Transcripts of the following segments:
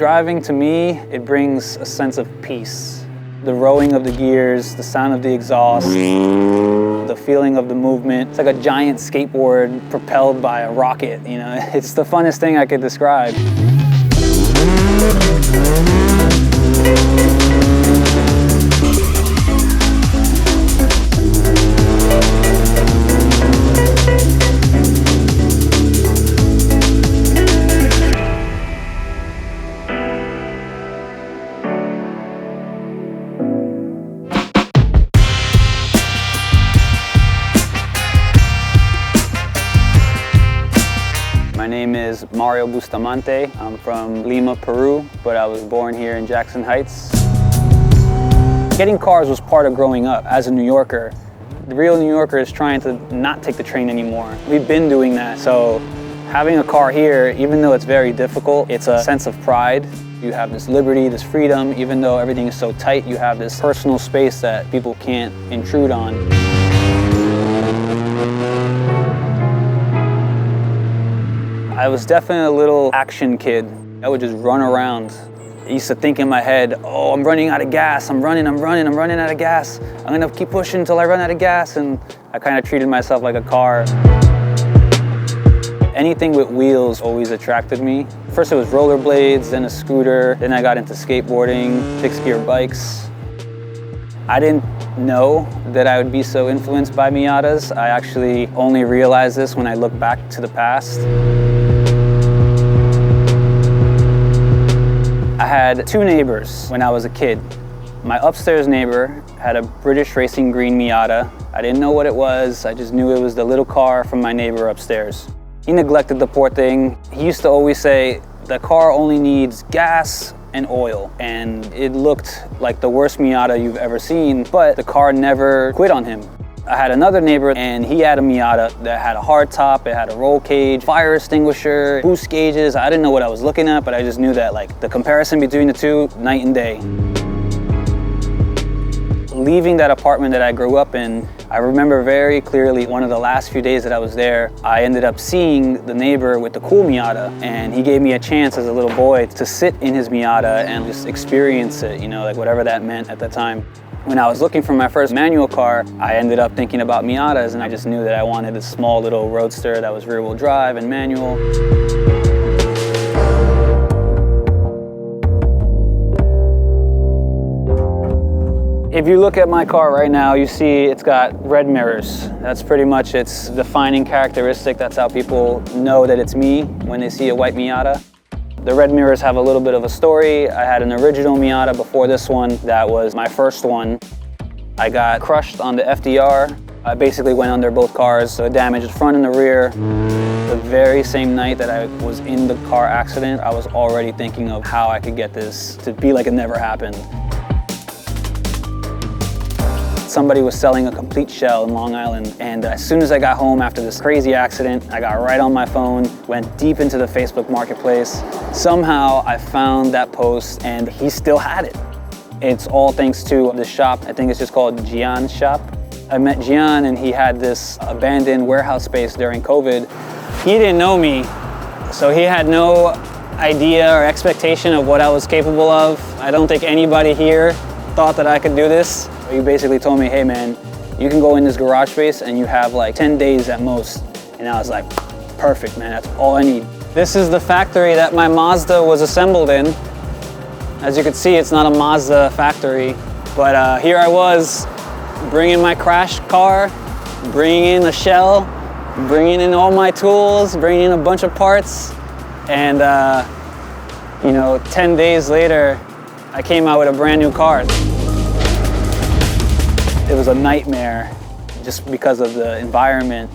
Driving, to me, it brings a sense of peace. The rowing of the gears, the sound of the exhaust, the feeling of the movement. It's like a giant skateboard propelled by a rocket, you know? It's the funnest thing I could describe. My name is Mario Bustamante. I'm from Lima, Peru, but I was born here in Jackson Heights. Getting cars was part of growing up as a New Yorker. The real New Yorker is trying to not take the train anymore. We've been doing that, so having a car here, even though it's very difficult, it's a sense of pride. You have this liberty, this freedom. Even though everything is so tight, you have this personal space that people can't intrude on. I was definitely a little action kid. I would just run around. I used to think in my head, oh, I'm running out of gas. I'm running out of gas. I'm gonna keep pushing until I run out of gas. And I kind of treated myself like a car. Anything with wheels always attracted me. First it was rollerblades, then a scooter. Then I got into skateboarding, fixed gear bikes. I didn't know that I would be so influenced by Miatas. I actually only realized this when I look back to the past. I had two neighbors when I was a kid. My upstairs neighbor had a British Racing Green Miata. I didn't know what it was, I just knew it was the little car from my neighbor upstairs. He neglected the poor thing. He used to always say, the car only needs gas and oil. And it looked like the worst Miata you've ever seen, but the car never quit on him. I had another neighbor and he had a Miata that had a hard top, it had a roll cage, fire extinguisher, boost gauges. I didn't know what I was looking at, but I just knew that like the comparison between the two, night and day. Leaving that apartment that I grew up in, I remember very clearly one of the last few days that I was there, I ended up seeing the neighbor with the cool Miata, and he gave me a chance as a little boy to sit in his Miata and just experience it, you know, like whatever that meant at the time. When I was looking for my first manual car, I ended up thinking about Miatas, and I just knew that I wanted a small little roadster that was rear-wheel drive and manual. If you look at my car right now, you see it's got red mirrors. That's pretty much its defining characteristic. That's how people know that it's me when they see a white Miata. The red mirrors have a little bit of a story. I had an original Miata before this one. That was my first one. I got crushed on the FDR. I basically went under both cars, so it damaged the front and the rear. The very same night that I was in the car accident, I was already thinking of how I could get this to be like it never happened. Somebody was selling a complete shell in Long Island, and as soon as I got home after this crazy accident, I got right on my phone, went deep into the Facebook marketplace. Somehow I found that post and he still had it. It's all thanks to the shop. I think it's just called Gian's shop. I met Gian and he had this abandoned warehouse space during COVID. He didn't know me, so he had no idea or expectation of what I was capable of. I don't think anybody here thought that I could do this. He basically told me, hey man, you can go in this garage space and you have like 10 days at most. And I was like, perfect man, that's all I need. This is the factory that my Mazda was assembled in. As you can see, it's not a Mazda factory, but here I was bringing my crashed car, bringing in a shell, bringing in all my tools, bringing in a bunch of parts. And you know, 10 days later, I came out with a brand new car. It was a nightmare just because of the environment.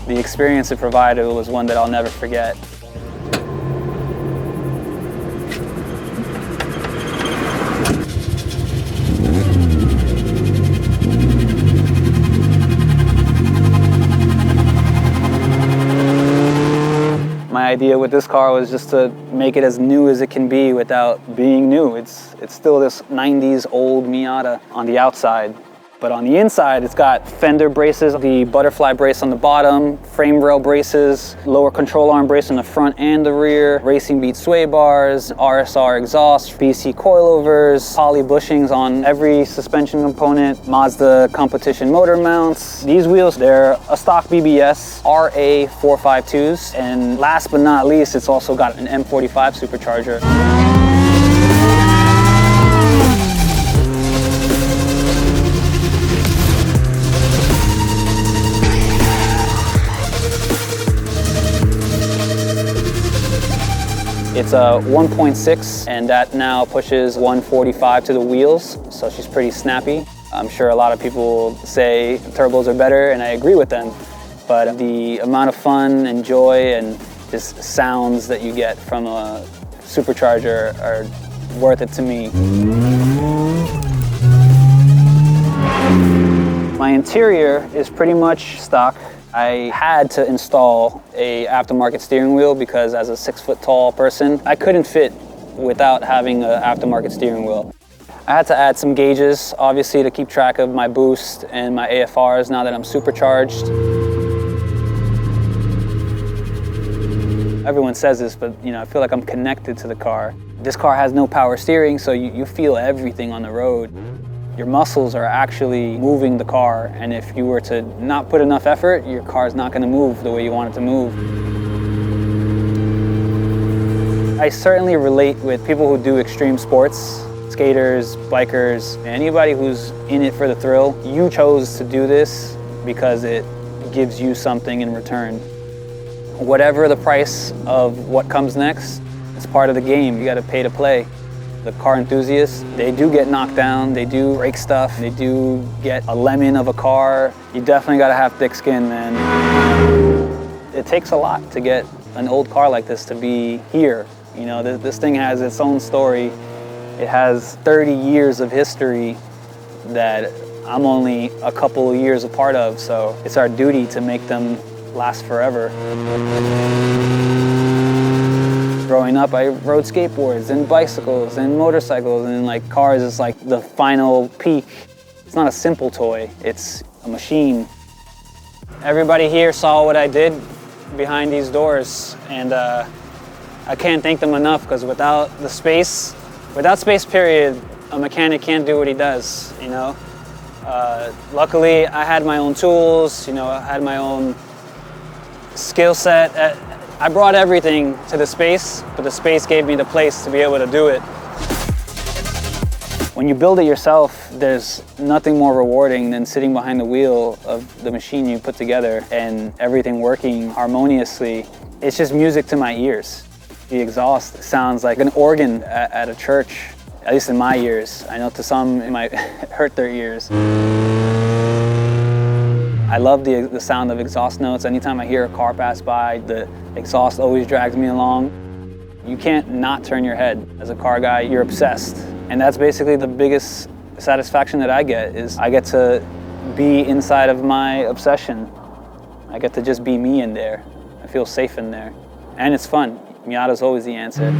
The experience it provided was one that I'll never forget. My idea with this car was just to make it as new as it can be without being new. It's still this 90s old Miata on the outside. But on the inside, it's got fender braces, the butterfly brace on the bottom, frame rail braces, lower control arm brace in the front and the rear, Racing Beat sway bars, RSR exhaust, BC coilovers, poly bushings on every suspension component, Mazda Competition motor mounts. These wheels, they're a stock BBS RA452s. And last but not least, it's also got an M45 supercharger. It's a 1.6 and that now pushes 145 to the wheels, so she's pretty snappy. I'm sure a lot of people say turbos are better, and I agree with them, but the amount of fun and joy and just sounds that you get from a supercharger are worth it to me. My interior is pretty much stock. I had to install a aftermarket steering wheel because as a 6 foot tall person, I couldn't fit without having an aftermarket steering wheel. I had to add some gauges, obviously, to keep track of my boost and my AFRs now that I'm supercharged. Everyone says this, but I feel like I'm connected to the car. This car has no power steering, so you feel everything on the road. Your muscles are actually moving the car, and if you were to not put enough effort, your car's not going to move the way you want it to move. I certainly relate with people who do extreme sports, skaters, bikers, anybody who's in it for the thrill. You chose to do this because it gives you something in return. Whatever the price of what comes next, it's part of the game. You got to pay to play. The car enthusiasts, they do get knocked down, they do break stuff, they do get a lemon of a car. You definitely gotta have thick skin, man. It takes a lot to get an old car like this to be here. This thing has its own story. It has 30 years of history that I'm only a couple of years a part of, so it's our duty to make them last forever. Growing up, I rode skateboards and bicycles and motorcycles, and cars is like the final peak. It's not a simple toy, it's a machine. Everybody here saw what I did behind these doors, and I can't thank them enough, because without space period, a mechanic can't do what he does, Luckily, I had my own tools, I had my own skill set. I brought everything to the space, but the space gave me the place to be able to do it. When you build it yourself, there's nothing more rewarding than sitting behind the wheel of the machine you put together and everything working harmoniously. It's just music to my ears. The exhaust sounds like an organ at a church, at least in my ears. I know to some it might hurt their ears. I love the sound of exhaust notes. Anytime I hear a car pass by, the exhaust always drags me along. You can't not turn your head. As a car guy, you're obsessed. And that's basically the biggest satisfaction that I get, is I get to be inside of my obsession. I get to just be me in there. I feel safe in there. And it's fun. Miata's always the answer.